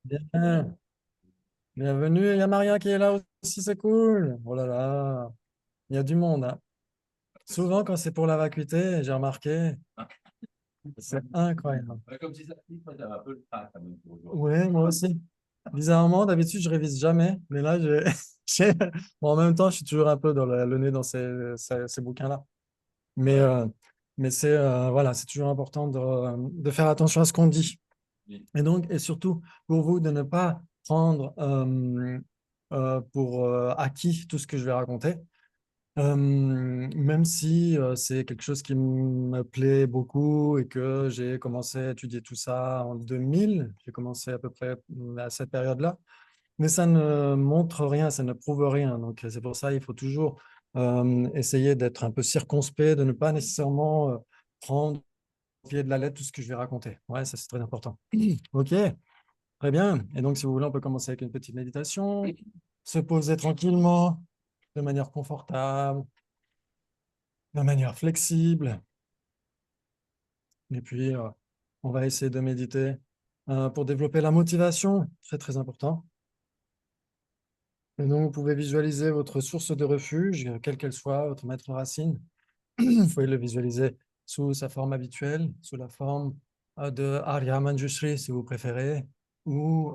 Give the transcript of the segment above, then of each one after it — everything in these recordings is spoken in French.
Bien, bienvenue. Il y a Maria qui est là aussi, c'est cool. Oh là là, il y a du monde, hein. Souvent, quand c'est pour la vacuité, j'ai remarqué, c'est incroyable. Ouais, comme si ça moi, j'avais un peu le trac quand même pour aujourd'hui. Oui, moi aussi. Bizarrement, d'habitude, je révise jamais, mais là, bon, en même temps, je suis toujours un peu dans le nez dans ces bouquins-là. Mais, Ouais. euh, mais voilà, c'est toujours important de faire attention à ce qu'on dit. Oui. Et donc, et surtout, pour vous, de ne pas prendre pour acquis tout ce que je vais raconter. Même si c'est quelque chose qui me plaît beaucoup et que j'ai commencé à étudier tout ça en 2000, j'ai commencé à peu près à cette période-là, mais ça ne montre rien, ça ne prouve rien. Donc c'est pour ça il faut toujours essayer d'être un peu circonspect, de ne pas nécessairement prendre au pied de la lettre tout ce que je vais raconter. Ouais, ça c'est très important. Ok, très bien. Et donc si vous voulez, on peut commencer avec une petite méditation, se poser tranquillement, de manière confortable, de manière flexible. Et puis, on va essayer de méditer pour développer la motivation, très très important. Et donc, vous pouvez visualiser votre source de refuge, quelle qu'elle soit, votre maître racine. Vous pouvez le visualiser sous sa forme habituelle, sous la forme de Arya Manjushri, si vous préférez, ou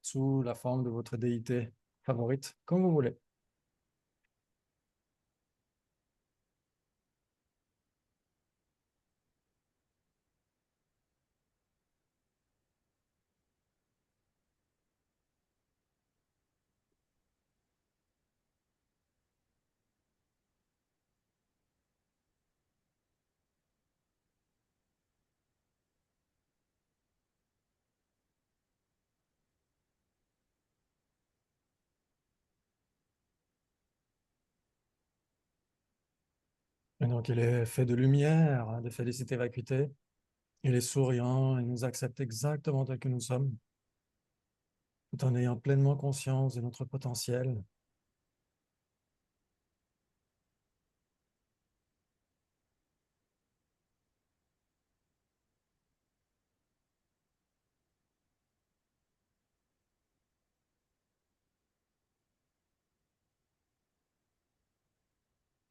sous la forme de votre déité favorite, comme vous voulez. Et donc, il est fait de lumière, de félicité vacuité. Il est souriant, il nous accepte exactement tel que nous sommes, tout en ayant pleinement conscience de notre potentiel.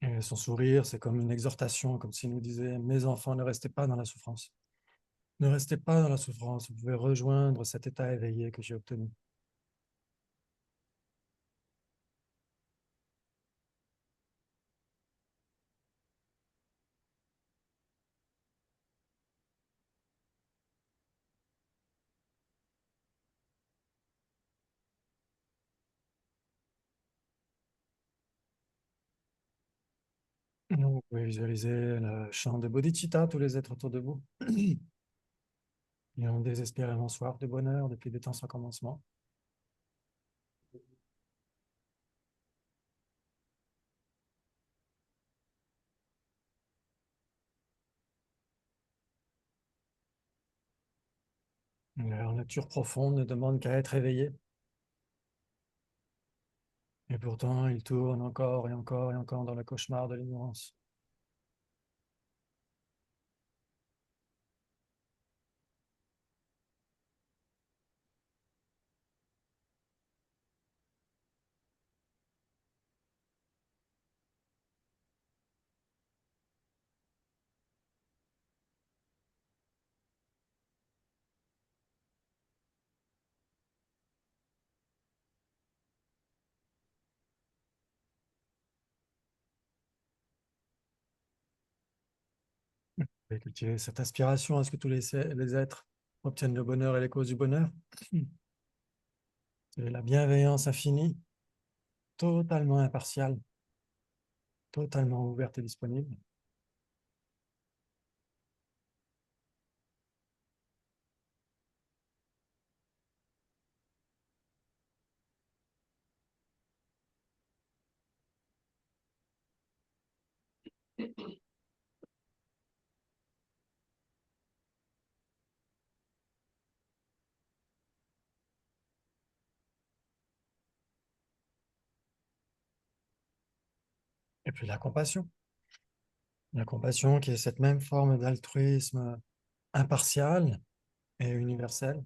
Et son sourire, c'est comme une exhortation, comme s'il nous disait, mes enfants, ne restez pas dans la souffrance. Ne restez pas dans la souffrance, vous pouvez rejoindre cet état éveillé que j'ai obtenu. Donc, vous pouvez visualiser le champ de bodhicitta, tous les êtres autour de vous. Ils ont désespérément soif de bonheur depuis des temps sans commencement. Leur nature profonde ne demande qu'à être éveillée. Et pourtant, ils tournent encore et encore et encore dans le cauchemar de l'ignorance. Et cultiver cette aspiration à ce que tous les êtres obtiennent le bonheur et les causes du bonheur. C'est la bienveillance infinie, totalement impartiale, totalement ouverte et disponible. Et puis la compassion. La compassion qui est cette même forme d'altruisme impartial et universel.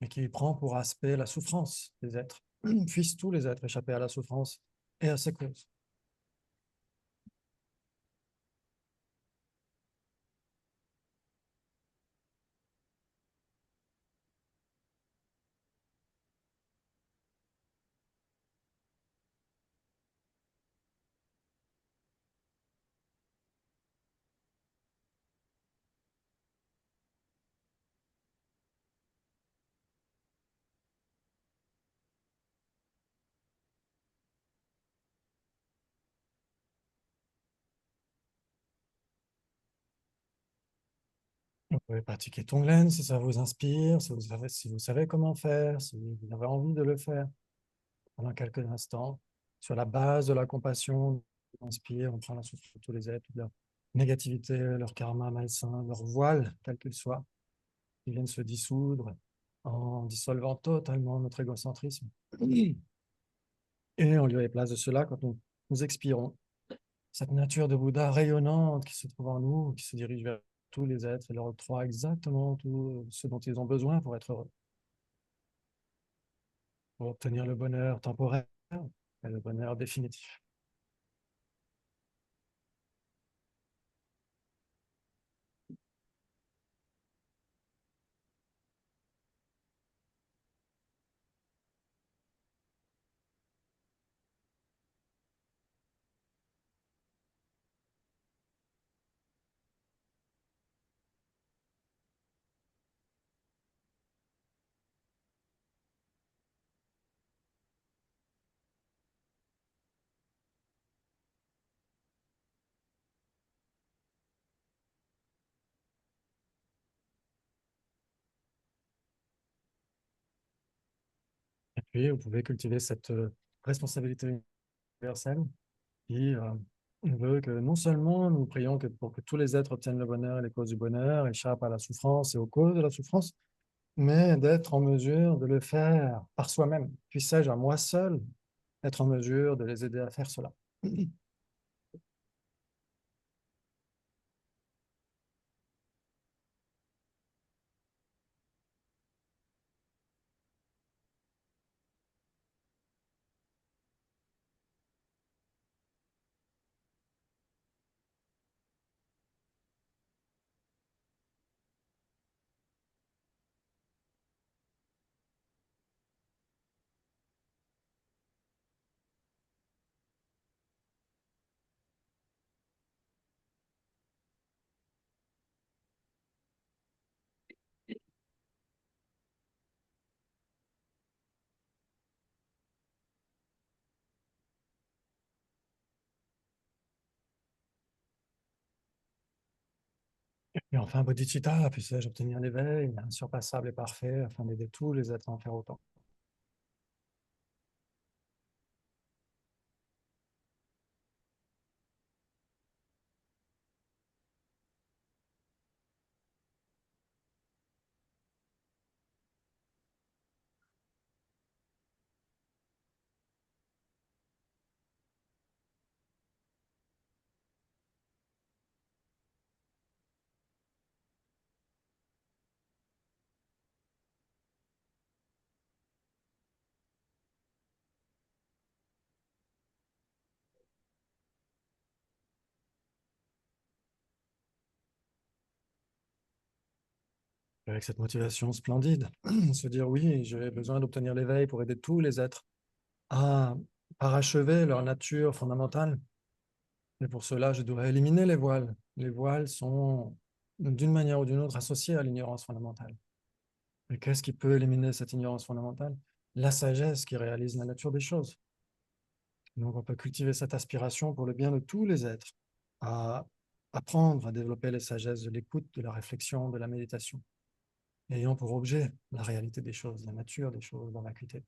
mais qui prend pour aspect la souffrance des êtres. Puissent tous les êtres échapper à la souffrance et à ses causes. Vous pouvez pratiquer Tonglen si ça vous inspire, si vous savez comment faire, si vous avez envie de le faire pendant quelques instants. Sur la base de la compassion, on inspire, on prend la souffrance de tous les êtres, leur négativité, leur karma malsain, leur voile, quel qu'il soit, qui viennent se dissoudre en dissolvant totalement notre égocentrisme. Et en lieu et place de cela, quand nous expirons, cette nature de Bouddha rayonnante qui se trouve en nous, qui se dirige vers tous les êtres et leur octroie exactement tout ce dont ils ont besoin pour être heureux, pour obtenir le bonheur temporaire et le bonheur définitif. Et puis, vous pouvez cultiver cette responsabilité universelle qui veut que non seulement nous prions pour que tous les êtres obtiennent le bonheur et les causes du bonheur, échappent à la souffrance et aux causes de la souffrance, mais d'être en mesure de le faire par soi-même. Puisse-je à moi seul être en mesure de les aider à faire cela. Et enfin, bodhicitta, puisse-je obtenir l'éveil insurpassable et parfait afin d'aider tous les êtres à en faire autant. Avec cette motivation splendide, se dire oui, j'ai besoin d'obtenir l'éveil pour aider tous les êtres à parachever leur nature fondamentale. Et pour cela, je dois éliminer les voiles. Les voiles sont d'une manière ou d'une autre associés à l'ignorance fondamentale. Et qu'est-ce qui peut éliminer cette ignorance fondamentale? La sagesse qui réalise la nature des choses. Donc, on peut cultiver cette aspiration pour le bien de tous les êtres, à apprendre à développer les sagesses de l'écoute, de la réflexion, de la méditation, ayant pour objet la réalité des choses, la nature des choses dans l'acuité.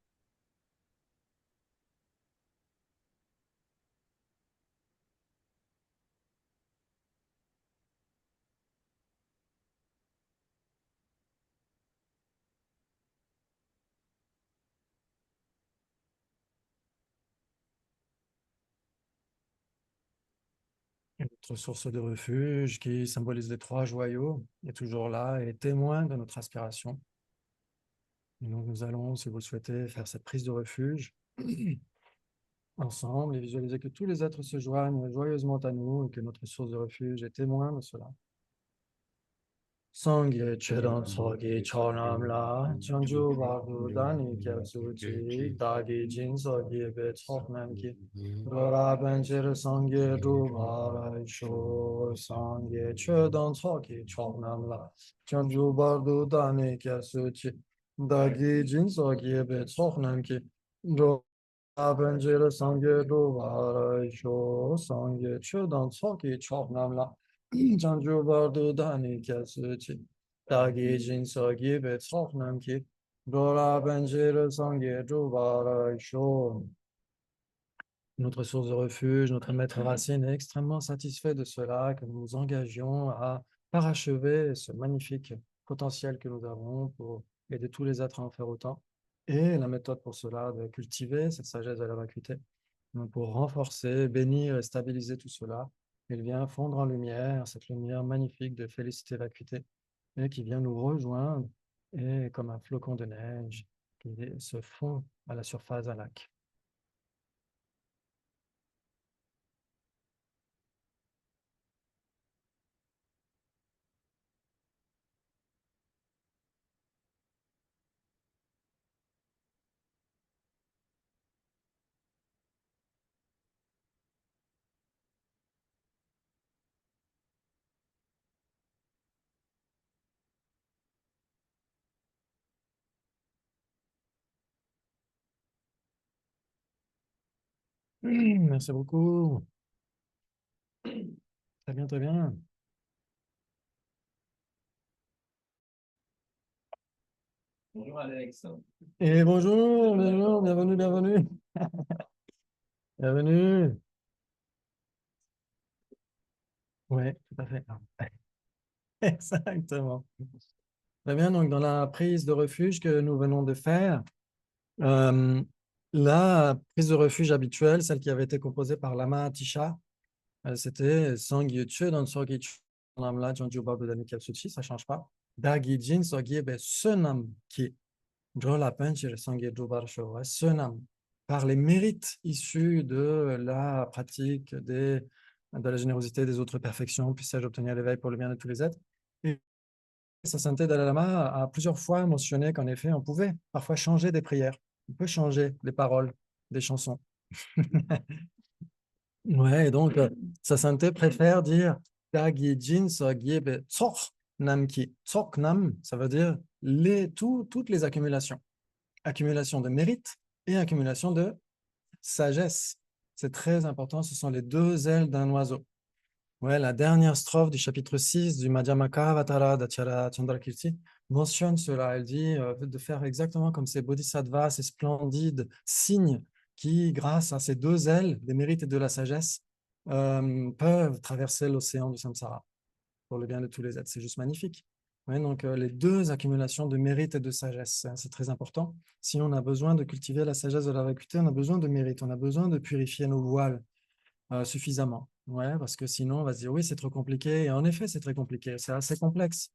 Et notre source de refuge, qui symbolise les trois joyaux, est toujours là et est témoin de notre aspiration. Et donc, nous allons, si vous le souhaitez, faire cette prise de refuge ensemble et visualiser que tous les êtres se joignent joyeusement à nous et que notre source de refuge est témoin de cela. Sangye Chedan Sogi Chonam La Chanju Bahu Dani Kyatsu Chi Dagi Jin Sogi Be Choknam Ki Dora Benjir Sangye Dubara Sho Sangye Chedan Sogi Chonam La Chanju Bahu Dani Kyatsu Chi Dagi Jin Sogi Be Choknam Ki Dora Benjir Sangye Dubara Sho Sangye Chedan Sogi Choknam La Chanju bardu dani kyasuchi. Dagi jin sogi be tsoknam ki. Dora benjir sangye jubara sho. Notre source de refuge, notre maître racine est extrêmement satisfait de cela, que nous nous engagions à parachever ce magnifique potentiel que nous avons pour aider tous les êtres à en faire autant. Et la méthode pour cela, de cultiver cette sagesse de la vacuité, donc pour renforcer, bénir et stabiliser tout cela. Il vient fondre en lumière, cette lumière magnifique de félicité vacuité, et qui vient nous rejoindre, et comme un flocon de neige qui se fond à la surface d'un lac. Merci beaucoup. Très bien, très bien. Bonjour Alex. Et bonjour, bonjour, bienvenue, bienvenue. Bienvenue. Oui, tout à fait. Exactement. Très bien, donc dans la prise de refuge que nous venons de faire, euh, la prise de refuge habituelle, celle qui avait été composée par Lama Atisha, c'était Sangye Chö dans Sorgye Chö Nam La Janju Babu Dani Kyatsuchi, ça ne change pas. Dagi Jin Sorgye Be Senam Ki Jola Penchir Sangye Jubar Sho, Senam, par les mérites issus de la pratique de la générosité des autres perfections, puisse-je obtenir l'éveil pour le bien de tous les êtres. Et sa sainteté Dalai Lama a plusieurs fois mentionné qu'en effet, on pouvait parfois changer des prières, on peut changer les paroles des chansons. Ouais, et donc, sa sainteté préfère dire Dagi Jin Sogyebe Tsok Namki. Tsok Nam, ça veut dire toutes les accumulations. Accumulation de mérite et accumulation de sagesse. C'est très important, ce sont les deux ailes d'un oiseau. Ouais, la dernière strophe du chapitre 6 du Madhyamaka Avatara d'Acharya Chandrakirti mentionne cela. Elle dit de faire exactement comme ces bodhisattvas, ces splendides signes qui, grâce à ces deux ailes, des mérites et de la sagesse, peuvent traverser l'océan du samsara pour le bien de tous les êtres. C'est juste magnifique. Ouais, donc, les deux accumulations de mérite et de sagesse, hein, c'est très important. Si on a besoin de cultiver la sagesse de la vacuité, on a besoin de mérite, on a besoin de purifier nos voiles suffisamment. Ouais, parce que sinon, on va se dire, oui, c'est trop compliqué. Et en effet, c'est très compliqué. C'est assez complexe.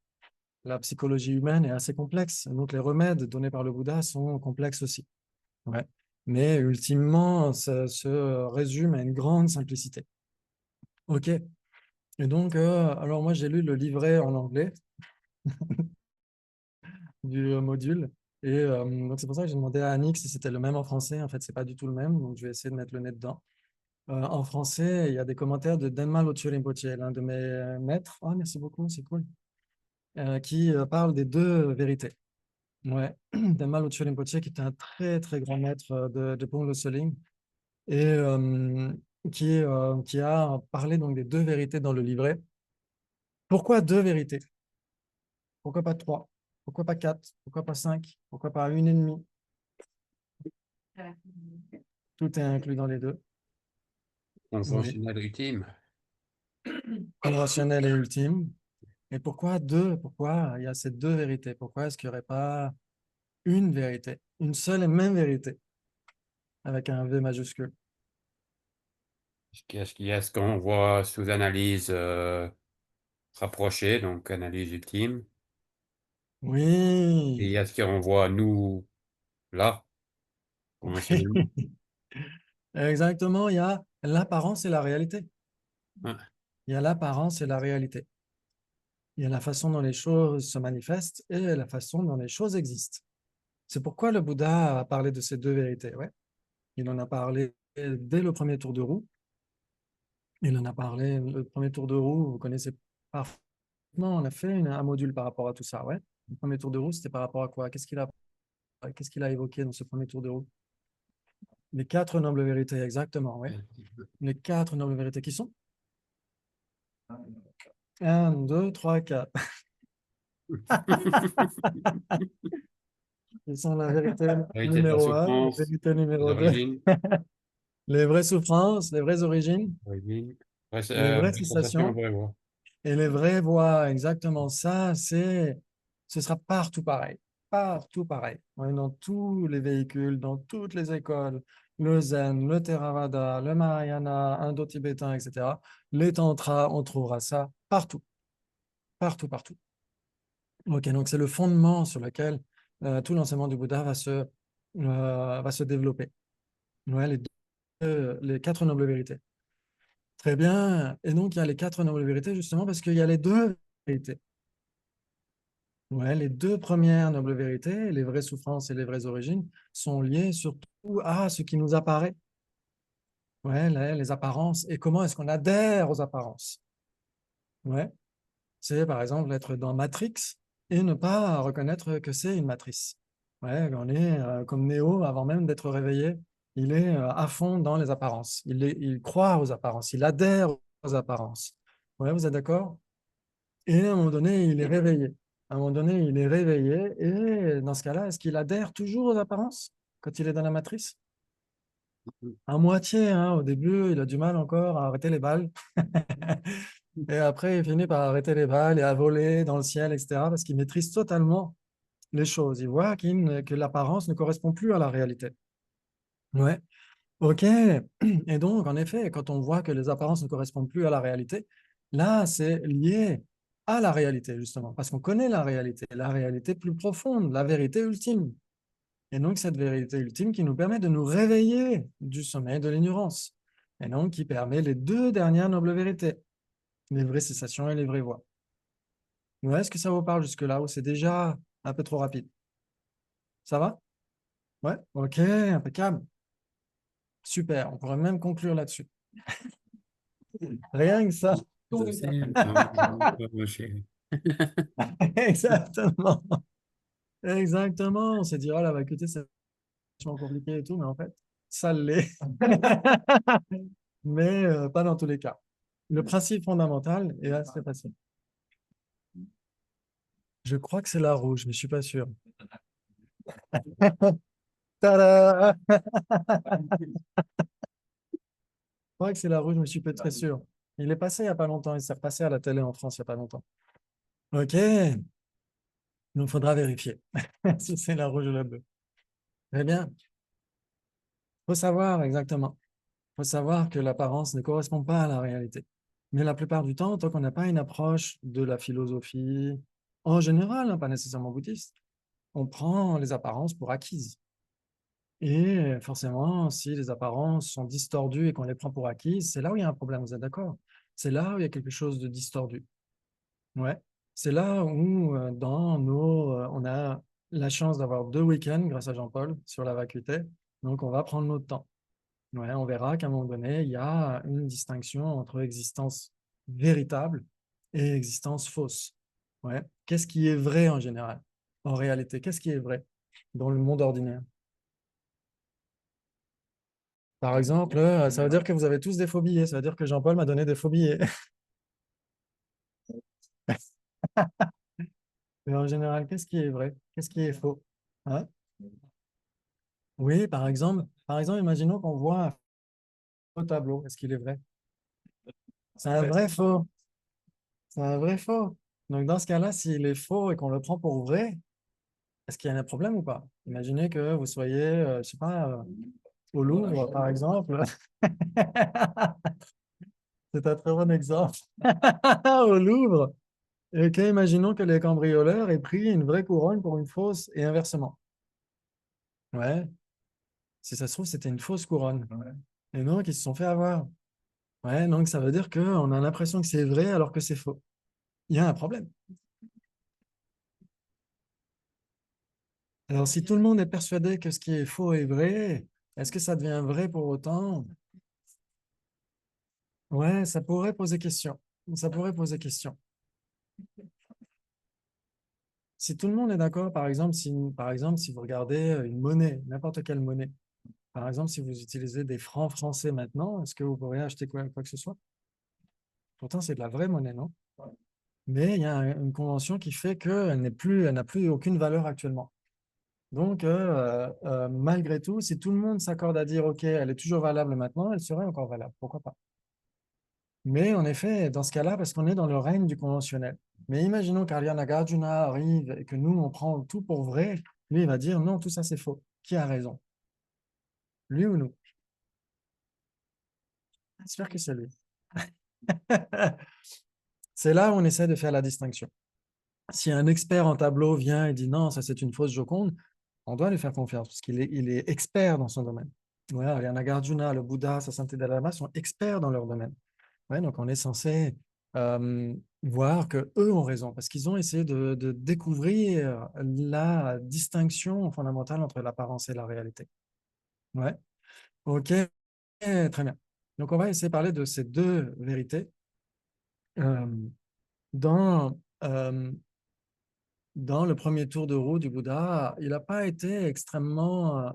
La psychologie humaine est assez complexe. Donc, les remèdes donnés par le Bouddha sont complexes aussi. Ouais. Mais ultimement, ça se résume à une grande simplicité. OK. Et donc, alors moi, j'ai lu le livret en anglais du module. Et donc, c'est pour ça que j'ai demandé à Annick si c'était le même en français. En fait, c'est pas du tout le même. Donc, je vais essayer de mettre le nez dedans. En français, il y a des commentaires de Denma Lotso Rinpoche, l'un de mes maîtres. Oh, merci beaucoup, c'est cool. Qui parle des deux vérités. Ouais. Denma Lotso Rinpoche, qui est un très, très grand maître de Pong Losseling, et qui a parlé donc des deux vérités dans le livret. Pourquoi deux vérités? Pourquoi pas trois? Pourquoi pas quatre? Pourquoi pas cinq? Pourquoi pas une et demie? Tout est inclus dans les deux. Oui. Conventionnel ultime. Conventionnel et ultime. Et pourquoi deux? Pourquoi il y a ces deux vérités? Pourquoi est-ce qu'il n'y aurait pas une vérité, une seule et même vérité, avec un V majuscule? Est-ce qu'on voit sous analyse rapprochée, donc analyse ultime? Et Oui. il y a ce qui renvoie à nous, là, conventionnellement. Exactement, il y a l'apparence et la réalité. Ouais. Il y a l'apparence et la réalité. Il y a la façon dont les choses se manifestent et la façon dont les choses existent. C'est pourquoi le Bouddha a parlé de ces deux vérités. Ouais. Il en a parlé dès le premier tour de roue. Il en a parlé, le premier tour de roue, vous connaissez parfaitement, on a fait un module par rapport à tout ça. Ouais. Le premier tour de roue, c'était par rapport à quoi? Qu'est-ce qu'il a évoqué dans ce premier tour de roue? Les quatre nobles vérités, exactement. Ouais. Les quatre nobles vérités qui sont? 1, 2, 3, 4. Ils sont la vérité Vérité de la numéro 1, la souffrance, vérité les numéro 2. origines, Les vraies souffrances, les vraies origines, origines, vraie, les vraies vraie sensation, sensations vraie voix. et les vraies voies. Exactement ça, ce sera partout pareil. Partout pareil. Ouais, dans tous les véhicules, dans toutes les écoles, le Zen, le Theravada, le Mahayana, indo-tibétain, etc. Les tantras, on trouvera ça partout. Partout, partout. Ok, donc c'est le fondement sur lequel tout l'enseignement du Bouddha va se développer. Ouais, les quatre nobles vérités. Très bien. Et donc, il y a les quatre nobles vérités, justement, parce qu'il y a les deux vérités. Ouais, les deux premières nobles vérités, les vraies souffrances et les vraies origines, sont liées surtout à ce qui nous apparaît. Ouais, les apparences. Et comment est-ce qu'on adhère aux apparences? Ouais, c'est par exemple être dans Matrix et ne pas reconnaître que c'est une matrice. Ouais, on est comme Néo, avant même d'être réveillé, il est à fond dans les apparences. Il croit aux apparences, il adhère aux apparences. Ouais, vous êtes d'accord? Et à un moment donné, il est réveillé. À un moment donné, il est réveillé. Et dans ce cas-là, est-ce qu'il adhère toujours aux apparences quand il est dans la matrice? À moitié, hein. Au début, il a du mal encore à arrêter les balles. Et après, il finit par arrêter les balles et à voler dans le ciel, etc. Parce qu'il maîtrise totalement les choses. Il voit que l'apparence ne correspond plus à la réalité. Ouais, ok. Et donc, en effet, quand on voit que les apparences ne correspondent plus à la réalité, là, c'est lié à la réalité, justement, parce qu'on connaît la réalité plus profonde, la vérité ultime. Et donc, cette vérité ultime qui nous permet de nous réveiller du sommeil de l'ignorance. Et donc, qui permet les deux dernières nobles vérités, les vraies cessations et les vraies voies. Ouais, est-ce que ça vous parle jusque-là ou c'est déjà un peu trop rapide? Ça va? Ouais, ok, impeccable. Super, on pourrait même conclure là-dessus. Rien que ça. Ma chérie. Exactement. Exactement. On s'est dit, oh là, bah, écoutez, c'est vachement compliqué et tout, mais en fait, ça l'est. Mais pas dans tous les cas. Le principe fondamental est assez facile. Je crois que c'est la rouge, mais je suis pas sûr. Tada! Je crois que c'est la rouge, mais je suis pas très sûr. Il est passé il n'y a pas longtemps. Il s'est repassé à la télé en France il n'y a pas longtemps. Ok, donc il faudra vérifier si c'est la rouge ou la bleue. Très bien. Il faut savoir exactement. Il faut savoir que l'apparence ne correspond pas à la réalité. Mais la plupart du temps, tant qu'on n'a pas une approche de la philosophie, en général, hein, pas nécessairement bouddhiste, on prend les apparences pour acquises. Et forcément, si les apparences sont distordues et qu'on les prend pour acquises, c'est là où il y a un problème, vous êtes d'accord? C'est là où il y a quelque chose de distordu. Ouais. C'est là où, on a la chance d'avoir 2 week-ends, grâce à Jean-Paul, sur la vacuité. Donc, on va prendre notre temps. Ouais, on verra qu'à un moment donné, il y a une distinction entre existence véritable et existence fausse. Ouais. Qu'est-ce qui est vrai en général? En réalité, qu'est-ce qui est vrai dans le monde ordinaire? Par exemple, ça veut dire que vous avez tous des faux billets. Ça veut dire que Jean-Paul m'a donné des faux billets. Mais en général, qu'est-ce qui est vrai? Qu'est-ce qui est faux? Hein? Oui, par exemple, imaginons qu'on voit un faux tableau. Est-ce qu'il est vrai? C'est un vrai faux. C'est un vrai faux. Donc, dans ce cas-là, s'il est faux et qu'on le prend pour vrai, est-ce qu'il y a un problème ou pas? Imaginez que vous soyez, je sais pas, au Louvre, par exemple. C'est un très bon exemple. Au Louvre. Et imaginons que les cambrioleurs aient pris une vraie couronne pour une fausse et inversement. Ouais, si ça se trouve, c'était une fausse couronne. Et donc, ils se sont fait avoir. Ouais, donc ça veut dire qu'on a l'impression que c'est vrai alors que c'est faux. Il y a un problème. Alors, si tout le monde est persuadé que ce qui est faux est vrai, est-ce que ça devient vrai pour autant? Ouais, ça pourrait poser question. Ça pourrait poser question. Si tout le monde est d'accord, par exemple, si vous regardez une monnaie, n'importe quelle monnaie, par exemple, si vous utilisez des francs français maintenant, est-ce que vous pourrez acheter quoi que ce soit? Pourtant, c'est de la vraie monnaie, non? Mais il y a une convention qui fait elle n'a plus aucune valeur actuellement. Donc, malgré tout, si tout le monde s'accorde à dire, OK, elle est toujours valable maintenant, elle serait encore valable. Pourquoi pas? Mais en effet, dans ce cas-là, parce qu'on est dans le règne du conventionnel. Mais imaginons qu'Arya Nagarjuna arrive et que nous, on prend tout pour vrai. Lui, il va dire, non, tout ça, c'est faux. Qui a raison? Lui ou nous? J'espère que c'est lui. C'est là où on essaie de faire la distinction. Si un expert en tableau vient et dit non, ça c'est une fausse Joconde, on doit lui faire confiance parce il est expert dans son domaine. Ouais, Ariana Nagarjuna, le Bouddha, sa sainteté Dalai Lama sont experts dans leur domaine. Ouais, donc on est censé voir que eux ont raison parce qu'ils ont essayé de découvrir la distinction fondamentale entre l'apparence et la réalité. Ouais, ok, très bien. Donc on va essayer de parler de ces deux vérités euh, dans dans le premier tour de roue du Bouddha, il n'a pas été extrêmement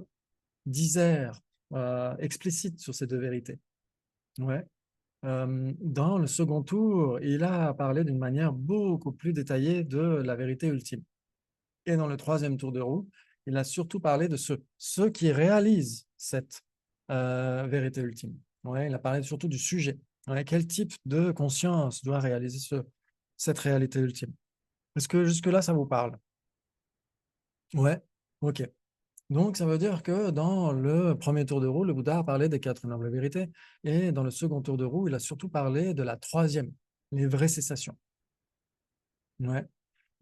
disert, explicite sur ces deux vérités. Ouais. Dans le second tour, il a parlé d'une manière beaucoup plus détaillée de la vérité ultime. Et dans le troisième tour de roue, il a surtout parlé de ceux qui réalisent cette vérité ultime. Ouais, il a parlé surtout du sujet. Ouais, quel type de conscience doit réaliser cette réalité ultime? Est-ce que jusque-là, ça vous parle? Ouais, ok. Donc, ça veut dire que dans le premier tour de roue, le Bouddha a parlé des quatre nobles vérités, et dans le second tour de roue, il a surtout parlé de la troisième, les vraies cessations. Ouais,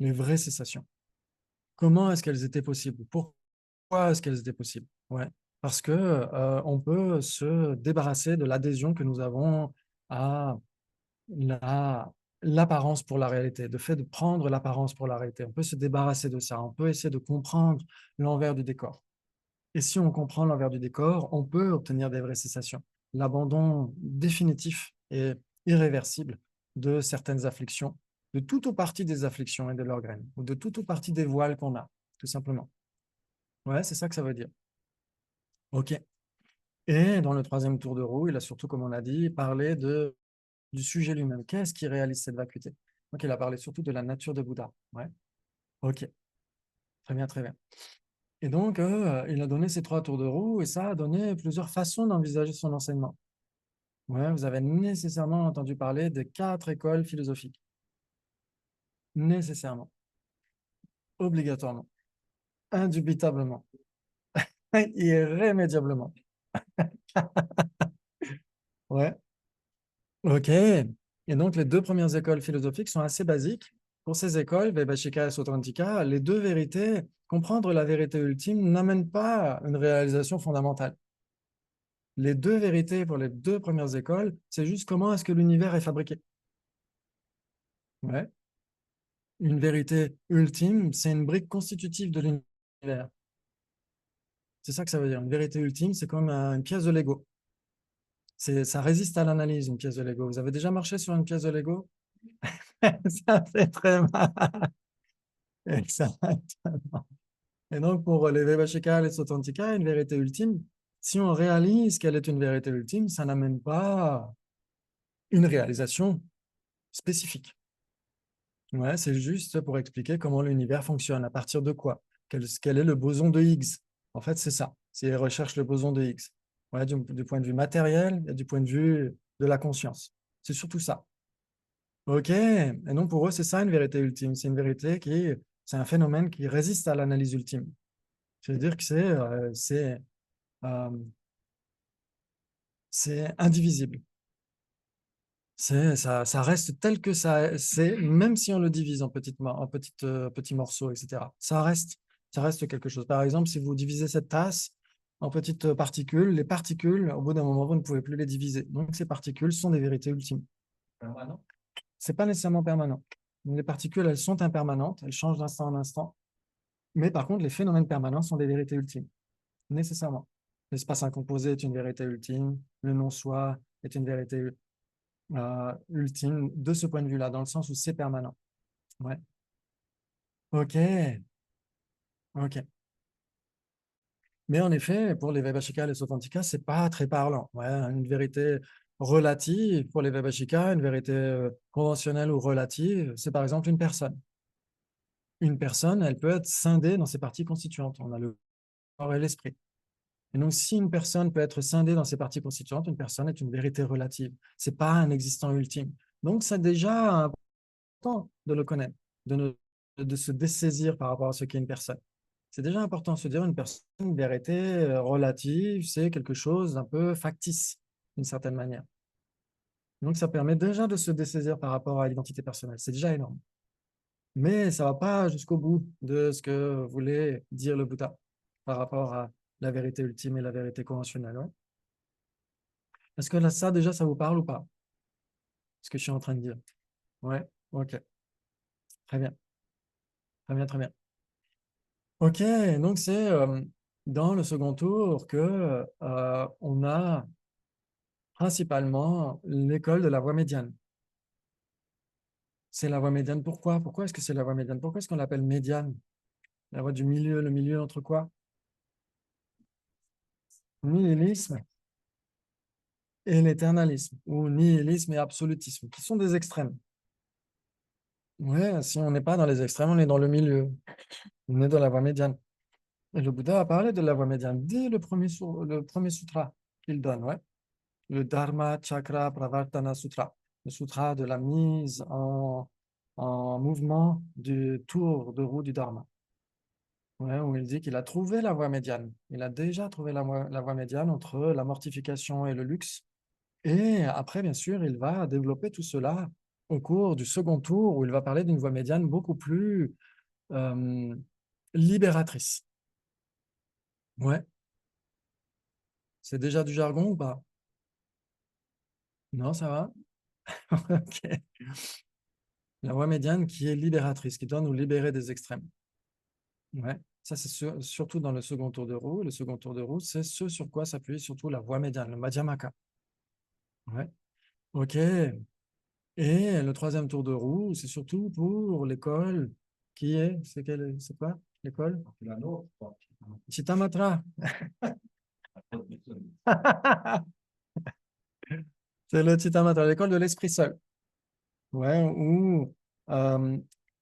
les vraies cessations. Comment est-ce qu'elles étaient possibles? Pourquoi est-ce qu'elles étaient possibles? Ouais, parce que on peut se débarrasser de l'adhésion que nous avons à l'apparence pour la réalité, le fait de prendre l'apparence pour la réalité. On peut se débarrasser de ça. On peut essayer de comprendre l'envers du décor. Et si on comprend l'envers du décor, on peut obtenir des vraies cessations. L'abandon définitif et irréversible de certaines afflictions, de toute ou partie des afflictions et de leurs graines, ou de toute ou partie des voiles qu'on a, tout simplement. Ouais, c'est ça que ça veut dire. OK. Et dans le troisième tour de roue, il a surtout, comme on a dit, parlé du sujet lui-même. Qu'est-ce qui réalise cette vacuité? Donc, il a parlé surtout de la nature de Bouddha. Ouais. OK. Très bien, très bien. Et donc, il a donné ces trois tours de roue et ça a donné plusieurs façons d'envisager son enseignement. Ouais, vous avez nécessairement entendu parler des quatre écoles philosophiques. Nécessairement, obligatoirement, indubitablement, irrémédiablement. Ouais, ok. Et donc, les deux premières écoles philosophiques sont assez basiques. Pour ces écoles, Vaibhashika et Sautrantika, les deux vérités, comprendre la vérité ultime n'amène pas une réalisation fondamentale. Les deux vérités pour les deux premières écoles, c'est juste comment est-ce que l'univers est fabriqué. Ouais. Une vérité ultime, c'est une brique constitutive de l'univers. C'est ça que ça veut dire. Une vérité ultime, c'est comme une pièce de Lego. Ça résiste à l'analyse, une pièce de Lego. Vous avez déjà marché sur une pièce de Lego? Ça fait très mal. Exactement. Et donc, pour les Vaibhashika et les Sautrantika, une vérité ultime, si on réalise qu'elle est une vérité ultime, ça n'amène pas une réalisation spécifique. Ouais, c'est juste pour expliquer comment l'univers fonctionne, à partir de quoi, quel est le boson de Higgs. En fait, c'est ça. C'est ils recherchent le boson de Higgs. Ouais, du point de vue matériel et du point de vue de la conscience. C'est surtout ça. OK. Et donc, pour eux, c'est ça une vérité ultime. C'est une vérité c'est un phénomène qui résiste à l'analyse ultime. C'est-à-dire que euh, c'est indivisible. Ça reste tel que ça, c'est, même si on le divise en petits morceaux, etc. Ça reste quelque chose. Par exemple, si vous divisez cette tasse en petites particules, les particules, au bout d'un moment, vous ne pouvez plus les diviser. Donc, ces particules sont des vérités ultimes. Permanent. C'est pas nécessairement permanent. Les particules, elles sont impermanentes, elles changent d'instant en instant. Mais par contre, les phénomènes permanents sont des vérités ultimes, nécessairement. L'espace incomposé est une vérité ultime, le non-soi est une vérité ultime de ce point de vue-là, dans le sens où c'est permanent. Ouais. Ok, ok. Mais en effet, pour les Vaibhashika et les Sautrantika, c'est pas très parlant. Ouais, une vérité relative pour les Vaibhashika, une vérité conventionnelle ou relative, c'est par exemple une personne. Une personne, elle peut être scindée dans ses parties constituantes. On a le corps et l'esprit. Et donc, si une personne peut être scindée dans ses parties constituantes, une personne est une vérité relative. C'est pas un existant ultime. Donc, c'est déjà important de le connaître, de se dessaisir par rapport à ce qu'est une personne. C'est déjà important de se dire une personne, une vérité relative, c'est quelque chose d'un peu factice, d'une certaine manière. Donc, ça permet déjà de se dessaisir par rapport à l'identité personnelle. C'est déjà énorme. Mais ça ne va pas jusqu'au bout de ce que voulait dire le Bouddha par rapport à la vérité ultime et la vérité conventionnelle. Ouais. Est-ce que là, ça, déjà, ça vous parle ou pas? Ce que je suis en train de dire. Ouais, ok. Très bien. Très bien, très bien. Ok, donc c'est dans le second tour que on a principalement l'école de la voie médiane. C'est la voie médiane. Pourquoi? Pourquoi est-ce que c'est la voie médiane? Pourquoi est-ce qu'on l'appelle médiane? La voie du milieu, le milieu entre quoi? Nihilisme et l'éternalisme, ou nihilisme et absolutisme, qui sont des extrêmes. Ouais, si on n'est pas dans les extrêmes, on est dans le milieu. On est dans la voie médiane. Et le Bouddha a parlé de la voie médiane dès le premier sutra qu'il donne, ouais. Le Dharma Chakra Pravartana Sutra, le sutra de la mise en mouvement du tour de roue du Dharma. Ouais, où il dit qu'il a trouvé la voie médiane. Il a déjà trouvé la voie médiane entre la mortification et le luxe. Et après, bien sûr, il va développer tout cela au cours du second tour, où il va parler d'une voie médiane beaucoup plus euh, libératrice. Ouais, c'est déjà du jargon ou pas? Non, ça va? Ok. La voie médiane qui est libératrice, qui doit nous libérer des extrêmes. Ouais. Ça, c'est surtout dans le second tour de roue. Le second tour de roue, c'est ce sur quoi s'appuie surtout la voie médiane, le Madhyamaka. Ouais. OK. Et le troisième tour de roue, c'est surtout pour l'école qui est, c'est quoi l'école? La nôtre, quoi. Chittamatra. C'est le Chittamatra, l'école de l'esprit seul. Ouais, où euh,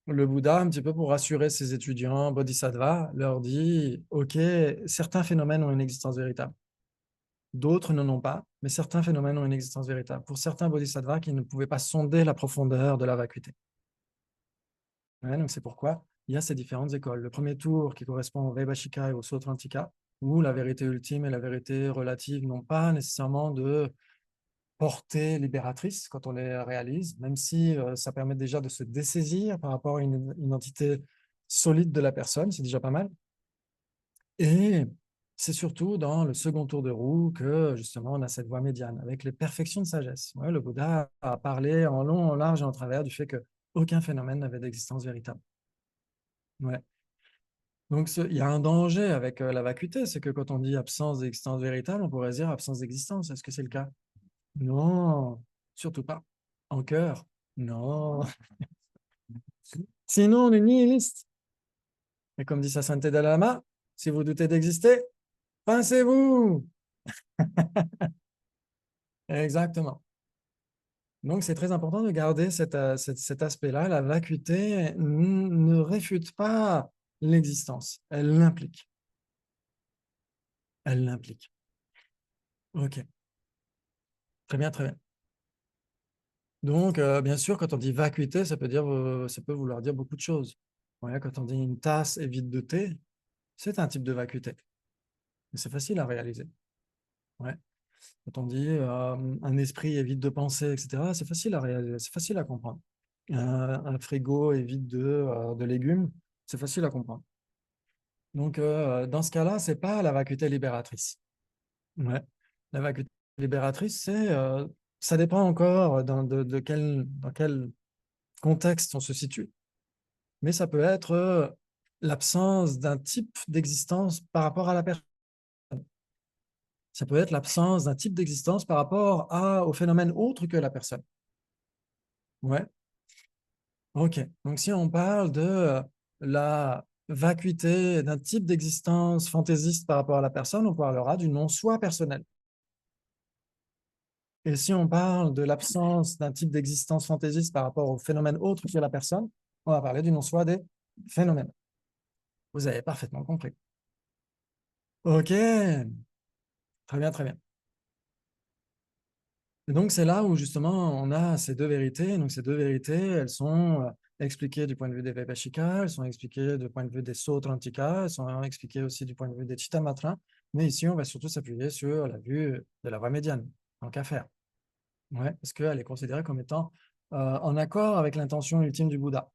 le Bouddha, un petit peu pour rassurer ses étudiants bodhisattvas, leur dit, OK, certains phénomènes ont une existence véritable. D'autres n'en ont pas, mais certains phénomènes ont une existence véritable. Pour certains bodhisattvas qui ne pouvaient pas sonder la profondeur de la vacuité. Ouais, donc c'est pourquoi il y a ces différentes écoles. Le premier tour qui correspond au Vaibhashika et au Sautrantika, où la vérité ultime et la vérité relative n'ont pas nécessairement de portée libératrice quand on les réalise, même si ça permet déjà de se dessaisir par rapport à une identité solide de la personne, c'est déjà pas mal. Et c'est surtout dans le second tour de roue que justement on a cette voie médiane avec les perfections de sagesse. Ouais, le Bouddha a parlé en long, en large et en travers du fait qu'aucun phénomène n'avait d'existence véritable. Ouais. Donc il y a un danger avec la vacuité, c'est que quand on dit absence d'existence véritable, on pourrait dire absence d'existence. Est-ce que c'est le cas? Non, surtout pas. En cœur? Non. Sinon, on est nihiliste. Et comme dit sa sainteté Dalai Lama, si vous doutez d'exister, pincez-vous. Exactement. Donc, c'est très important de garder cet aspect-là. La vacuité ne réfute pas l'existence. Elle l'implique. Elle l'implique. OK. Très bien, très bien. Donc, bien sûr, quand on dit vacuité, ça peut vouloir dire beaucoup de choses. Ouais, quand on dit une tasse est vide de thé, c'est un type de vacuité. Mais c'est facile à réaliser. Ouais. Quand on dit un esprit est vide de pensée, etc., c'est facile à réaliser, c'est facile à comprendre. Un frigo est vide de légumes, c'est facile à comprendre. Donc, dans ce cas-là, ce n'est pas la vacuité libératrice. Ouais. La vacuité libératrice, ça dépend encore dans quel contexte on se situe. Mais ça peut être l'absence d'un type d'existence par rapport à la personne. Ça peut être l'absence d'un type d'existence par rapport au phénomène autre que la personne. Ouais. OK. Donc, si on parle de la vacuité d'un type d'existence fantaisiste par rapport à la personne, on parlera du non-soi personnel. Et si on parle de l'absence d'un type d'existence fantaisiste par rapport au phénomène autre que la personne, on va parler du non-soi des phénomènes. Vous avez parfaitement compris. OK. Très bien, très bien. Et donc, c'est là où justement on a ces deux vérités. Donc, ces deux vérités, elles sont expliquées du point de vue des Vaibhashika, elles sont expliquées du point de vue des Sautrantika, elles sont expliquées aussi du point de vue des Chittamatra. Mais ici, on va surtout s'appuyer sur la vue de la voie médiane, tant qu'à faire. Ouais, parce qu'elle est considérée comme étant en accord avec l'intention ultime du Bouddha.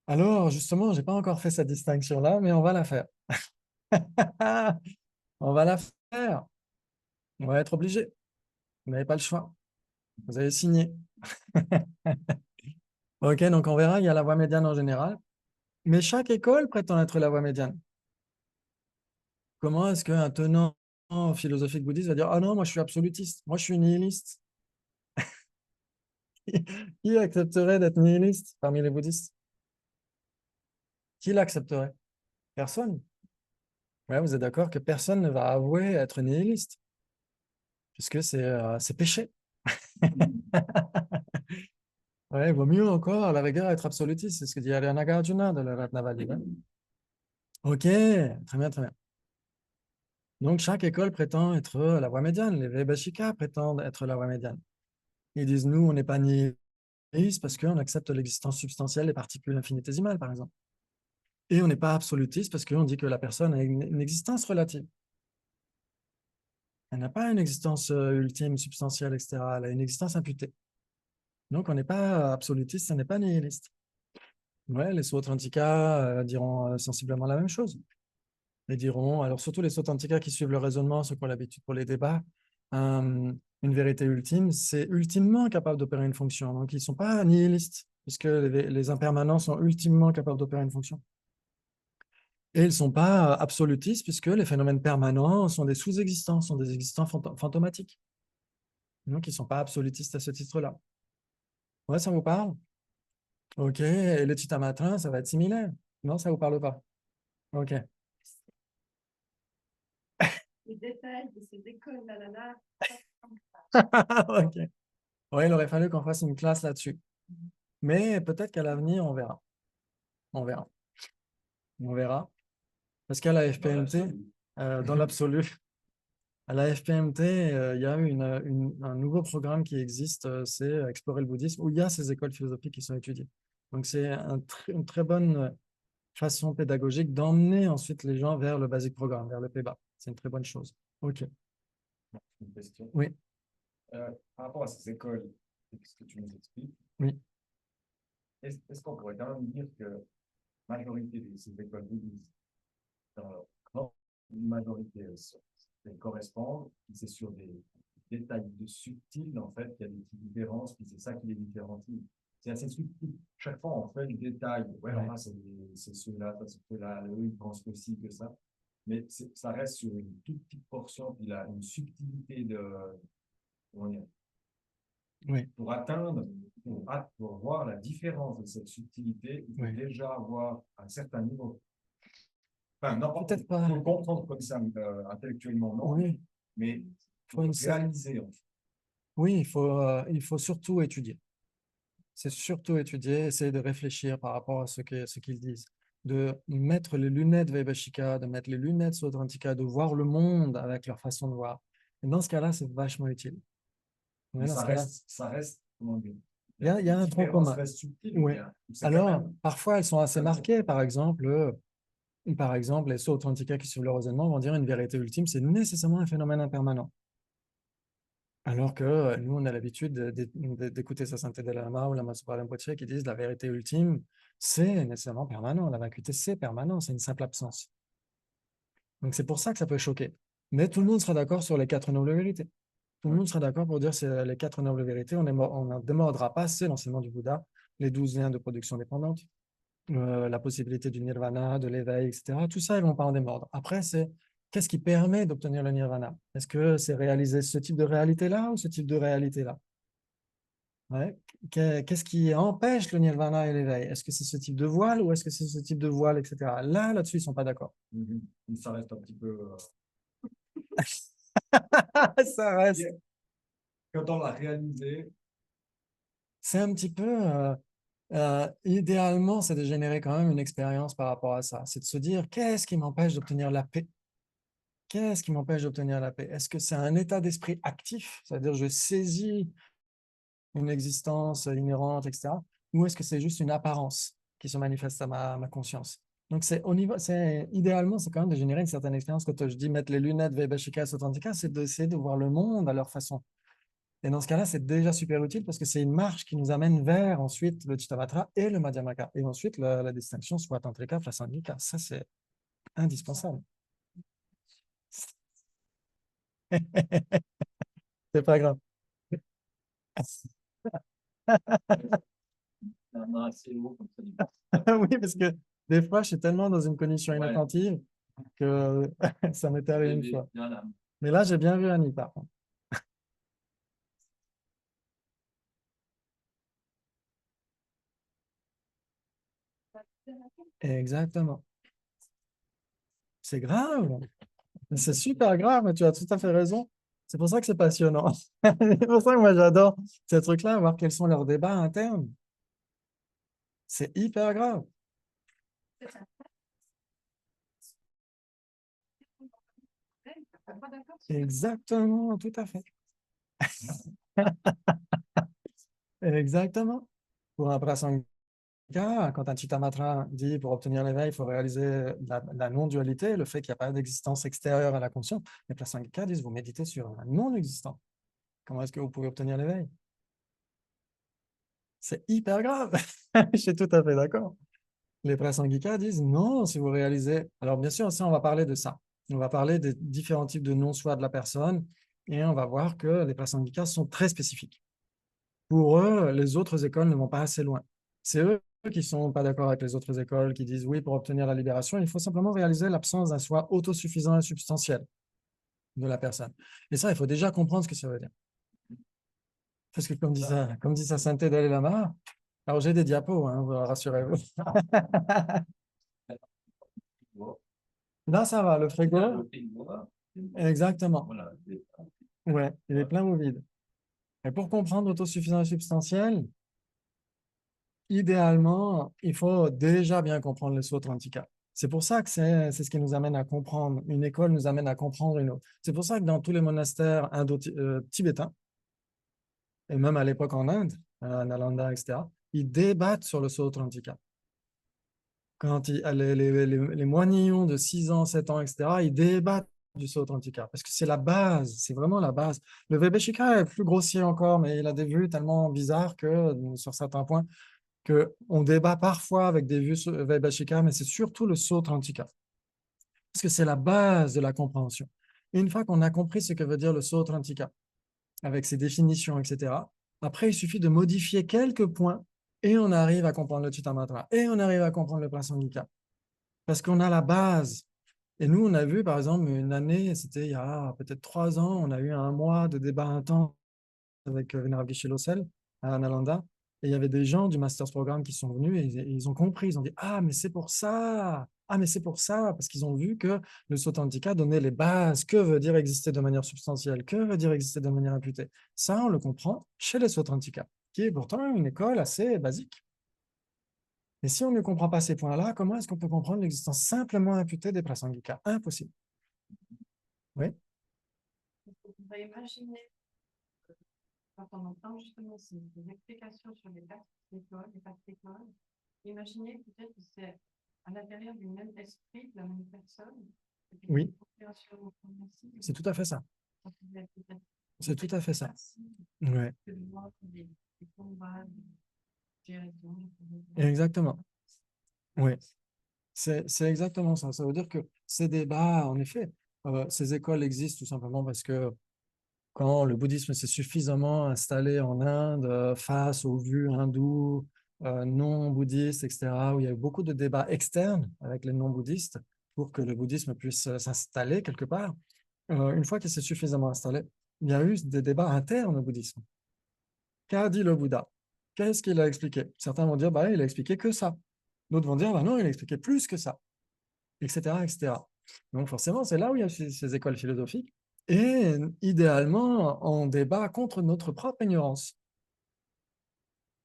Alors, justement, je n'ai pas encore fait cette distinction-là, mais on va la faire. On va la faire. On va être obligé. Vous n'avez pas le choix. Vous avez signé. OK, donc on verra, il y a la voie médiane en général. Mais chaque école prétend être la voie médiane. Comment est-ce qu'un tenant philosophique bouddhiste va dire « Ah non, moi je suis absolutiste, moi je suis nihiliste ». Qui accepterait d'être nihiliste parmi les bouddhistes? Qui l'accepterait? Personne. Ouais, vous êtes d'accord que personne ne va avouer être nihiliste, puisque c'est péché. Ouais, il vaut mieux encore, à la rigueur, être absolutiste. C'est ce que dit Ariana Nagarjuna de la Ratnavali. Ouais. OK, très bien, très bien. Donc, chaque école prétend être la voie médiane. Les Vaibhashika prétendent être la voie médiane. Ils disent, nous, on n'est pas nihiliste parce qu'on accepte l'existence substantielle des particules infinitésimales, par exemple. Et on n'est pas absolutiste parce qu'on dit que la personne a une existence relative. Elle n'a pas une existence ultime, substantielle, etc. Elle a une existence imputée. Donc, on n'est pas absolutiste, on n'est pas nihiliste. Ouais, les Sautrantika diront sensiblement la même chose. Ils diront, alors surtout les Sautrantika qui suivent le raisonnement, ceux qui ont l'habitude pour les débats, une vérité ultime, c'est ultimement capable d'opérer une fonction. Donc, ils ne sont pas nihilistes, puisque les impermanents sont ultimement capables d'opérer une fonction. Et ils ne sont pas absolutistes, puisque les phénomènes permanents sont des sous-existants, sont des existants fantomatiques. Donc, ils ne sont pas absolutistes à ce titre-là. Ouais, ça vous parle? OK. Et le Chittamatra, ça va être similaire? Non, ça ne vous parle pas? OK. Les détails de ces écoles, nanana. OK. Ouais, il aurait fallu qu'on fasse une classe là-dessus. Mais peut-être qu'à l'avenir, on verra. On verra. On verra. Parce qu'à la FPMT, dans l'absolu, à la FPMT, il y a un nouveau programme qui existe, c'est Explorer le bouddhisme, où il y a ces écoles philosophiques qui sont étudiées. Donc, c'est une très bonne façon pédagogique d'emmener ensuite les gens vers le basic programme, vers le PEBA. C'est une très bonne chose. OK. Une question. Oui. Par rapport à ces écoles, et ce que tu nous expliques, Oui. est-ce qu'on pourrait quand même dire que la majorité de ces écoles bouddhistes, dans leur grande majorité, elles correspondent, c'est sur des détails de subtils, en fait, il y a des petites différences, puis c'est ça qui les différencie. C'est assez subtil. Chaque fois, on fait le détail. Ouais, alors c'est ceux-là, ça c'est ceux-là, eux, ils pensent que ci, que ça. Mais ça reste sur une toute petite portion, puis là, une subtilité de. Comment dire, Oui. pour atteindre, pour voir la différence de cette subtilité, il faut déjà avoir un certain niveau. Enfin, non, peut-être pas. Il faut comprendre comme ça intellectuellement, non. Oui. Mais il faut réaliser. En fait. Oui, il faut surtout étudier. C'est surtout étudier, essayer de réfléchir par rapport à ce qu'ils disent, de mettre les lunettes Vaibhashika, de mettre les lunettes Sautrantika, de voir le monde avec leur façon de voir. Et dans ce cas-là, c'est vachement utile. Ouais, ça reste, comment dire, il y a un tronc commun. Reste subtil, Oui. Alors, parfois, elles sont assez marquées. Par exemple, Par exemple, les Sautrantika qui suivent le raisonnement vont dire une vérité ultime, c'est nécessairement un phénomène impermanent. Alors que nous, on a l'habitude d'écouter sa sainteté de Lama ou Lama Tsongkhapa Rinpoche qui disent la vérité ultime, c'est nécessairement permanent. La vacuité, c'est permanent, c'est une simple absence. Donc c'est pour ça que ça peut choquer. Mais tout le monde sera d'accord sur les 4 nobles vérités. Tout le monde sera d'accord pour dire c'est les 4 nobles vérités. On ne démordra pas, c'est l'enseignement du Bouddha, les 12 liens de production dépendante, la possibilité du nirvana, de l'éveil, etc. Tout ça, ils ne vont pas en démordre. Après, c'est qu'est-ce qui permet d'obtenir le nirvana? Est-ce que c'est réaliser ce type de réalité-là ou ce type de réalité-là? Ouais. Qu'est-ce qui empêche le nirvana et l'éveil? Est-ce que c'est ce type de voile ou est-ce que c'est ce type de voile, etc. Là-dessus, ils ne sont pas d'accord. Ça reste un petit peu. Ça reste. Quand on l'a réalisé, C'est un petit peu, idéalement, c'est de générer quand même une expérience par rapport à ça. C'est de se dire, qu'est-ce qui m'empêche d'obtenir la paix? Qu'est-ce qui m'empêche d'obtenir la paix? Est-ce que c'est un état d'esprit actif, c'est-à-dire je saisis une existence inhérente, etc. Ou est-ce que c'est juste une apparence qui se manifeste à ma conscience? Donc, idéalement, c'est quand même de générer une certaine expérience. Quand je dis mettre les lunettes Vaibhashika et Sautrantika, c'est d'essayer de voir le monde à leur façon. Et dans ce cas-là, c'est déjà super utile parce que c'est une marche qui nous amène vers ensuite le Chittamatra et le Madhyamaka. Et ensuite, la distinction soit Tantrika, Prasangika. Ça, c'est indispensable. C'est pas grave. Oui, parce que des fois, je suis tellement dans une condition inattentive que ça m'est arrivé une fois. Mais là, j'ai bien vu Annie, par contre. Exactement. C'est grave. C'est super grave, mais tu as tout à fait raison. C'est pour ça que c'est passionnant. C'est pour ça que moi, j'adore ces trucs-là, voir quels sont leurs débats internes. C'est hyper grave. C'est ça. Pas d'accord sur Exactement, tout à fait. Exactement. Pour un prasangika, quand un chittamatra dit pour obtenir l'éveil, il faut réaliser la non-dualité, le fait qu'il n'y a pas d'existence extérieure à la conscience, les prasangikas disent vous méditez sur un non-existant. Comment est-ce que vous pouvez obtenir l'éveil? C'est hyper grave. Je suis tout à fait d'accord. Les prasangikas disent non, si vous réalisez. Alors, bien sûr, ça, on va parler de ça. On va parler des différents types de non-soi de la personne et on va voir que les prasangikas sont très spécifiques. Pour eux, les autres écoles ne vont pas assez loin. C'est eux qui ne sont pas d'accord avec les autres écoles, qui disent oui, pour obtenir la libération, il faut simplement réaliser l'absence d'un soi autosuffisant et substantiel de la personne. Et ça, il faut déjà comprendre ce que ça veut dire. Parce que comme dit sa sainteté Dalai Lama, alors j'ai des diapos, hein, rassurez-vous. Là, ça va, le frigo. Exactement. Ouais, il est plein ou vide. Et pour comprendre autosuffisant et substantiel, idéalement, il faut déjà bien comprendre le Sautrantika. C'est pour ça que c'est ce qui nous amène à comprendre. Une école nous amène à comprendre une autre. C'est pour ça que dans tous les monastères indo-tibétains, et même à l'époque en Inde, à Nalanda, etc., ils débattent sur le Sautrantika. Quand les moignons de 6 ans, 7 ans, etc., ils débattent du Sautrantika parce que c'est la base, c'est vraiment la base. Le Vaibhashika est plus grossier encore, mais il a des vues tellement bizarres que, sur certains points, qu'on débat parfois avec des vues Vaibhashika, mais c'est surtout le Sautrantika parce que c'est la base de la compréhension. Une fois qu'on a compris ce que veut dire le Sautrantika, avec ses définitions, etc., après, il suffit de modifier quelques points et on arrive à comprendre le Chittamatra et on arrive à comprendre le Prasangika. Parce qu'on a la base. Et nous, on a vu, par exemple, une année, c'était il y a peut-être 3 ans, on a eu un mois de débat intense avec Venerable Geshe Losel à Nalanda. Et il y avait des gens du Masters Programme qui sont venus et ils ont compris. Ils ont dit, ah, mais c'est pour ça. Ah, mais c'est pour ça. Parce qu'ils ont vu que le Sautrantika donnait les bases. Que veut dire exister de manière substantielle? Que veut dire exister de manière imputée? Ça, on le comprend chez les Sautrantika, qui est pourtant une école assez basique. Et si on ne comprend pas ces points-là, comment est-ce qu'on peut comprendre l'existence simplement imputée des prasangikas? Impossible. Oui. On va imaginer, quand on entend justement des explications sur les quatre écoles, imaginez peut-être que c'est à l'intérieur du même esprit, de la même personne. Oui. C'est tout à fait ça. C'est tout à fait ça. Ouais. Exactement. Oui. C'est exactement ça. Ça veut dire que ces débats, en effet, ces écoles existent tout simplement parce que quand le bouddhisme s'est suffisamment installé en Inde, face aux vues hindoues, non bouddhistes, etc., où il y a eu beaucoup de débats externes avec les non-bouddhistes pour que le bouddhisme puisse s'installer quelque part, une fois qu'il s'est suffisamment installé, il y a eu des débats internes au bouddhisme. Qu'a dit le Bouddha? Qu'est-ce qu'il a expliqué? Certains vont dire, bah, il a expliqué que ça. D'autres vont dire, bah, non, il a expliqué plus que ça, etc., etc. Donc forcément, c'est là où il y a ces écoles philosophiques. Et idéalement, on débat contre notre propre ignorance.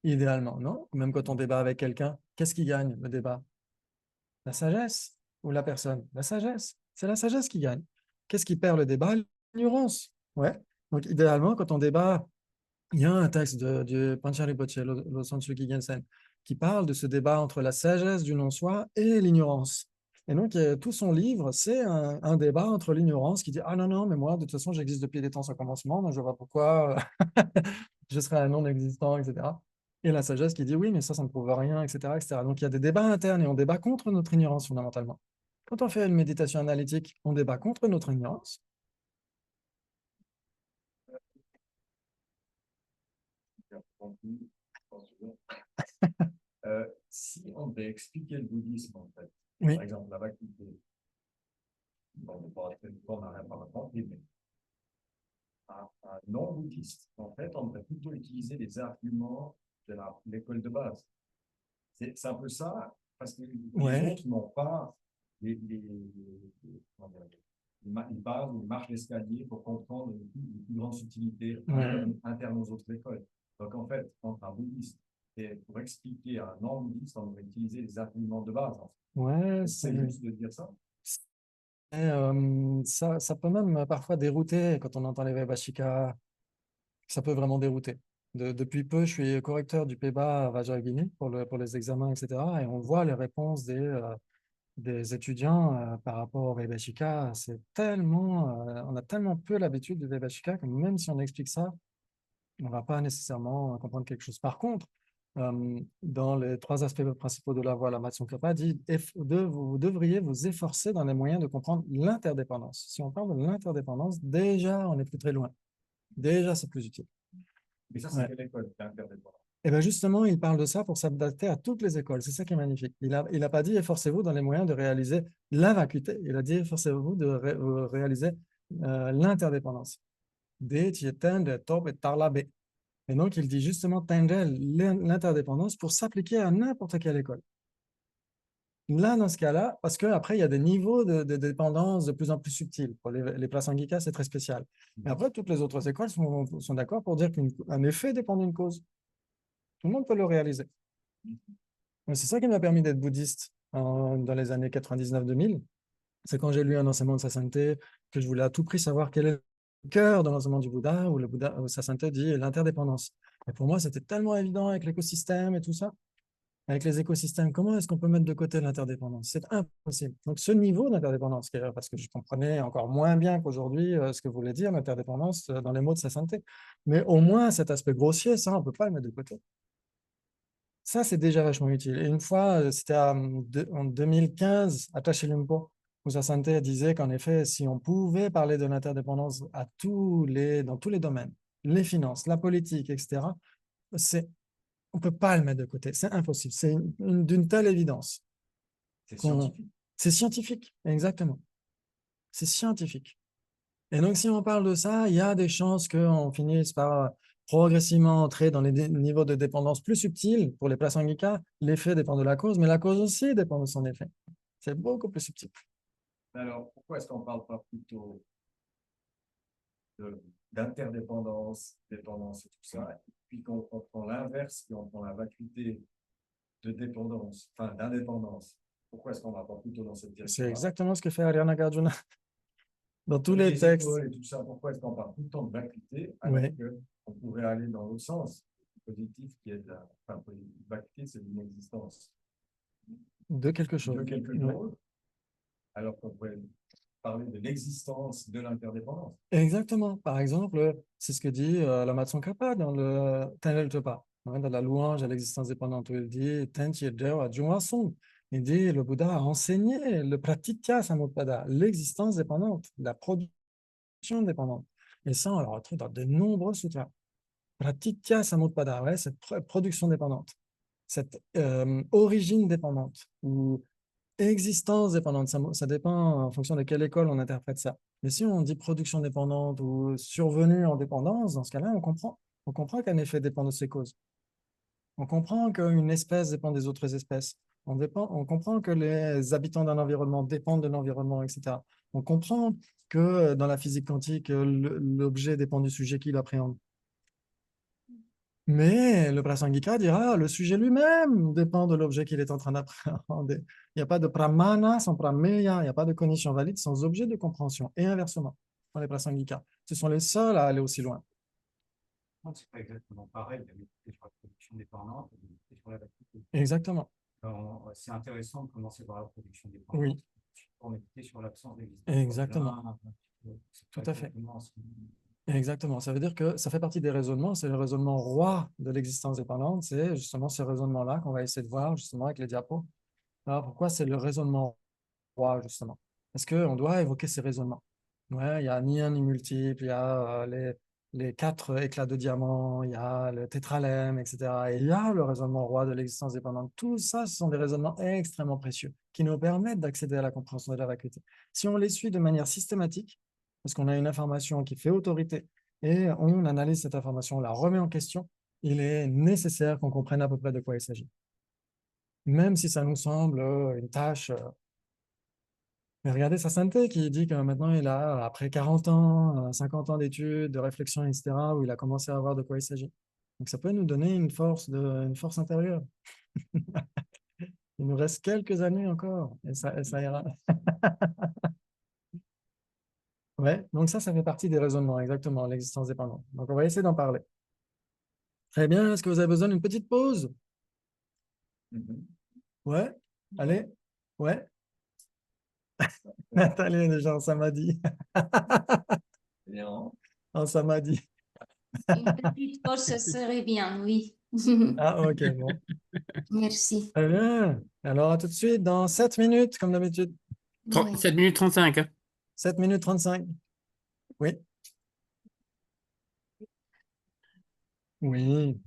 Idéalement, non? Même quand on débat avec quelqu'un, qu'est-ce qui gagne le débat? La sagesse ou la personne? La sagesse. C'est la sagesse qui gagne. Qu'est-ce qui perd le débat? L'ignorance. Ouais. Donc idéalement, quand on débat, il y a un texte du Panchen Rinpoche, le Sanchuki Gensen, qui parle de ce débat entre la sagesse du non-soi et l'ignorance. Et donc, tout son livre, c'est un débat entre l'ignorance qui dit « Ah non, non, mais moi, de toute façon, j'existe depuis les temps sans commencement, donc je vois pourquoi je serais un non-existant, etc. » Et la sagesse qui dit « Oui, mais ça ne prouve rien, etc., etc. » Donc, il y a des débats internes et on débat contre notre ignorance, fondamentalement. Quand on fait une méditation analytique, on débat contre notre ignorance. Si on devait expliquer le bouddhisme, en fait, Oui. par exemple, la vacuité, bon, on va rester on n'a rien par compris, mais un non-bouddhiste, en fait, on devrait plutôt utiliser les arguments de l'école de base. C'est un peu ça, parce que les autres n'ont pas comment dire, ils marchent l'escalier pour comprendre les plus grandes subtilités internes aux autres écoles. Donc, en fait, entre un bouddhiste et pour expliquer à un non-bouddhiste, on devrait utiliser les arguments de base. Ouais, c'est juste de dire ça. Ça peut même parfois dérouter quand on entend les Vaibhashika. Ça peut vraiment dérouter. Depuis peu, je suis correcteur du PEBA à Vajrayogini pour les examens, etc. Et on voit les réponses des étudiants par rapport au Vaibhashika. On a tellement peu l'habitude du Vaibhashika que même si on explique ça, on ne va pas nécessairement comprendre quelque chose. Par contre, dans les 3 aspects principaux de la voie, la Matsukapa dit vous devriez vous efforcer dans les moyens de comprendre l'interdépendance. Si on parle de l'interdépendance, déjà, on est plus très loin. Déjà, c'est plus utile. Mais ça, c'est quelle école d'interdépendance? Et bien justement, il parle de ça pour s'adapter à toutes les écoles. C'est ça qui est magnifique. Il a pas dit efforcez-vous dans les moyens de réaliser la vacuité. Il a dit efforcez-vous de réaliser l'interdépendance. Et donc, il dit justement tendre l'interdépendance pour s'appliquer à n'importe quelle école. Là, dans ce cas-là, parce qu'après, il y a des niveaux de dépendance de plus en plus subtils. Pour les Prasangika, c'est très spécial. Mais après, toutes les autres écoles sont d'accord pour dire qu'un effet dépend d'une cause. Tout le monde peut le réaliser. C'est ça qui m'a permis d'être bouddhiste dans les années 99-2000. C'est quand j'ai lu un enseignement de sa sainteté que je voulais à tout prix savoir quel est le cœur de l'enseignement du Bouddha, où le Bouddha, sa sainteté dit l'interdépendance. Et pour moi, c'était tellement évident avec l'écosystème et tout ça. Avec les écosystèmes, comment est-ce qu'on peut mettre de côté l'interdépendance? C'est impossible. Donc, ce niveau d'interdépendance, parce que je comprenais encore moins bien qu'aujourd'hui ce que voulait dire l'interdépendance dans les mots de sa sainteté. Mais au moins, cet aspect grossier, ça, on ne peut pas le mettre de côté. Ça, c'est déjà vachement utile. Et une fois, c'était en 2015, à Tashi Lumpo, où sa sainteté disait qu'en effet, si on pouvait parler de l'interdépendance dans tous les domaines, les finances, la politique, etc., on ne peut pas le mettre de côté. C'est impossible. C'est d'une telle évidence. C'est scientifique. C'est scientifique, exactement. C'est scientifique. Et donc, si on parle de ça, il y a des chances qu'on finisse par progressivement entrer dans les niveaux de dépendance plus subtils. Pour les Prasangika, l'effet dépend de la cause, mais la cause aussi dépend de son effet. C'est beaucoup plus subtil. Alors, pourquoi est-ce qu'on ne parle pas plutôt d'interdépendance, dépendance et tout ça, et puis qu'on prend l'inverse, qu'on prend la vacuité de dépendance, enfin d'indépendance? Pourquoi est-ce qu'on ne va pas plutôt dans cette direction? C'est exactement ce que fait Ariana Garjuna dans tous les les textes. Écoles et tout ça, pourquoi est-ce qu'on parle tout le temps de vacuité alors qu'on pourrait aller dans l'autre sens, positif qui est de la vacuité, c'est l'inexistence. de quelque chose. de quelque Ouais. chose, alors qu'on pourrait parler de l'existence de l'interdépendance. Exactement. Par exemple, c'est ce que dit la Tsongkhapa dans le Tenel Tepa, hein, dans la louange à l'existence dépendante, où il dit Tenchi Dewa Jungwa Song. Il dit le Bouddha a enseigné le pratitya samutpada, l'existence dépendante, la production dépendante. Et ça, on le retrouve dans de nombreux sutras. Pratitya samutpada, ouais, cette production dépendante, cette origine dépendante, ou existence dépendante, ça dépend en fonction de quelle école on interprète ça. Mais si on dit production dépendante ou survenue en dépendance, dans ce cas-là, on comprend qu'un effet dépend de ses causes. On comprend qu'une espèce dépend des autres espèces. On comprend que les habitants d'un environnement dépendent de l'environnement, etc. On comprend que dans la physique quantique, l'objet dépend du sujet qu'il appréhende. Mais le prasangika dira le sujet lui-même dépend de l'objet qu'il est en train d'appréhender. Il n'y a pas de pramana sans prameya, il n'y a pas de condition valide sans objet de compréhension. Et inversement, dans les prasangika, ce sont les seuls à aller aussi loin. Non, c'est pas exactement pareil de méditer sur la production dépendante et de méditer sur la vacuité. Exactement. C'est intéressant de commencer par la production dépendante Oui, pour méditer sur l'absence d'existence. exactement. C'est Tout pas à fait. exactement ce qui- Exactement. Ça veut dire que ça fait partie des raisonnements. C'est le raisonnement roi de l'existence dépendante. C'est justement ce raisonnement-là qu'on va essayer de voir justement avec les diapos. Alors, pourquoi c'est le raisonnement roi, justement? Parce qu'on doit évoquer ces raisonnements. Ouais, il y a ni un ni multiple, il y a les quatre éclats de diamant, il y a le tétralemme, etc. Et il y a le raisonnement roi de l'existence dépendante. Tout ça, ce sont des raisonnements extrêmement précieux qui nous permettent d'accéder à la compréhension de la vacuité. Si on les suit de manière systématique, parce qu'on a une information qui fait autorité et on analyse cette information, on la remet en question, il est nécessaire qu'on comprenne à peu près de quoi il s'agit. Même si ça nous semble une tâche mais regardez sa sainteté qui dit que maintenant il a, après 40 ans, 50 ans d'études, de réflexion, etc., où il a commencé à voir de quoi il s'agit. Donc ça peut nous donner une force intérieure. Il nous reste quelques années encore et ça ira. Ouais, donc ça fait partie des raisonnements, exactement, l'existence dépendante. Donc on va essayer d'en parler. Très bien, est-ce que vous avez besoin d'une petite pause? Mhm. Ouais, allez, ouais. Nathalie est déjà en samadhi. Bien. En samadhi. Une petite pause, ce serait bien, oui. Ah, ok, bon. Merci. Très bien. Alors, à tout de suite, dans 7 minutes, comme d'habitude. Oui. 7 minutes 35. Hein. 7 minutes 35. Oui. Oui.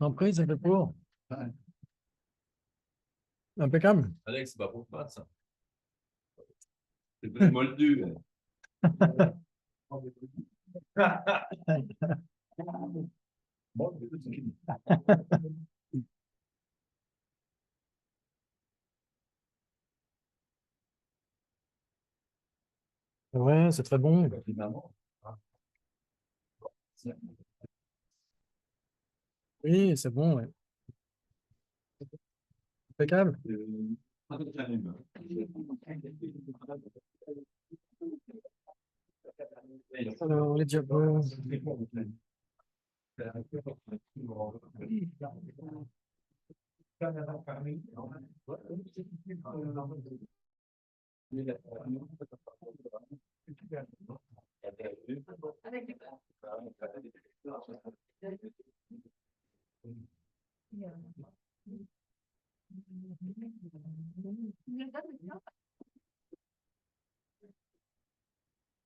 Après, ça fait pour. Impeccable. Alex, c'est pas pour pas ça. C'est très moldu. Bon, Ouais, c'est très bon. finalement, Oui, c'est bon. Ouais. Impeccable. Alors, les diapos.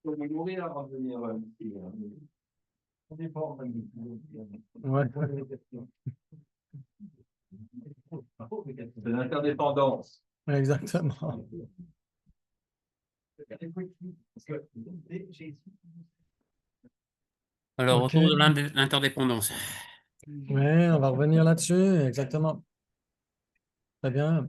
Faut me nourrir avant de venir ici. on dépend. Ouais. C'est l'interdépendance. Exactement. Parce que j'ai Alors, Ok. autour de l'interdépendance. Ouais, on va revenir là-dessus. Exactement. Très bien.